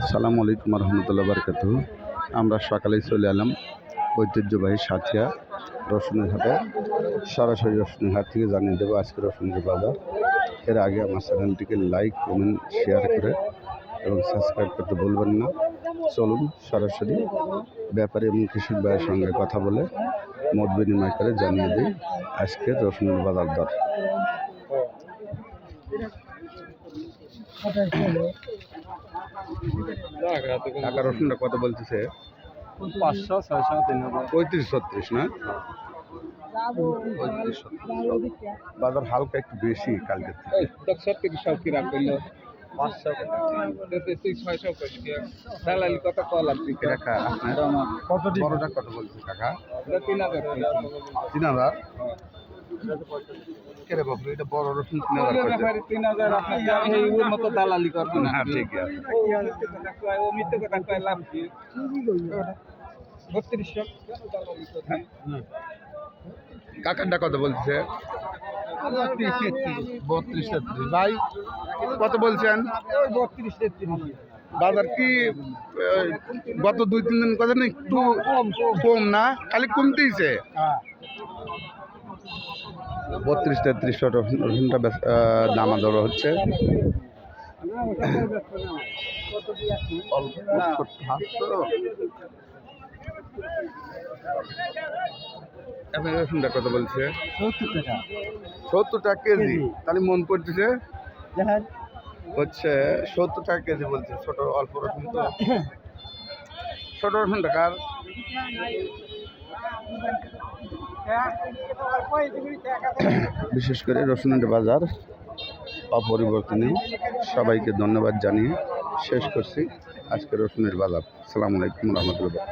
আসসালামু আলাইকুম রহমতুল্লাহ বারকাতুহু। আমরা সকালেই চলে এলাম ঐতিহ্যবাহী সাথিয়া রসুনের হাটে। সরাসরি রসুনের হাট থেকে জানিয়ে দেবো আজকে রসুনের বাজার। এর আগে আমার চ্যানেলটিকে লাইক, কমেন্ট, শেয়ার করে এবং সাবস্ক্রাইব করতে ভুলবেন না। চলুন সরাসরি ব্যাপারী এবং কৃষক ভাইয়ের সঙ্গে কথা বলে মত বিনিময় করে জানিয়ে দিই আজকে রসুনের বাজার দর। টাকা রসুনটা কত বলতেছে? 500, 600, 3000। 35-36 না? 35-36 বাজার হালকা একটু বেশি কালকে থেকে। 600 কি রাখলো 500 তুই 600 কইছিস দালালি কত কলাম তুই কাকা কত বড়টা কত বলছিস কাকা? 3000 3000 কেরে বাবু এটা বড় রসুন 3000 ব্যাপারে 3000 আপনি এই ওর মতো দালালি করবেন না। হ্যাঁ ঠিক আছে। ও মিথ্যে কথা কয় লাভ কি 3200 দালালি করবেন। কাকারটা কত বলছে? 32-33 ভাই কত বলছেন? 32-33 বাজার কি গত 2-3 দিন কথা না একটু কম না, খালি কমতেইছে। 32-33 রসুনটা দামা দর হচ্ছে। রসুনটা কত বলছে? 70 টাকা। 70 টাকা কেজি। তাহলে মন পড়তেছে হচ্ছে 70 টাকা কেজি বলছে। ছোট অল্প রসুন তো ছোট রসুন টাকার বিশেষ করে রসুনের বাজার অপরিবর্তনীয়। সবাইকে ধন্যবাদ জানিয়ে শেষ করছি আজকে রসুনের বাজার। আসসালামু আলাইকুম রহমতুল্লাহ।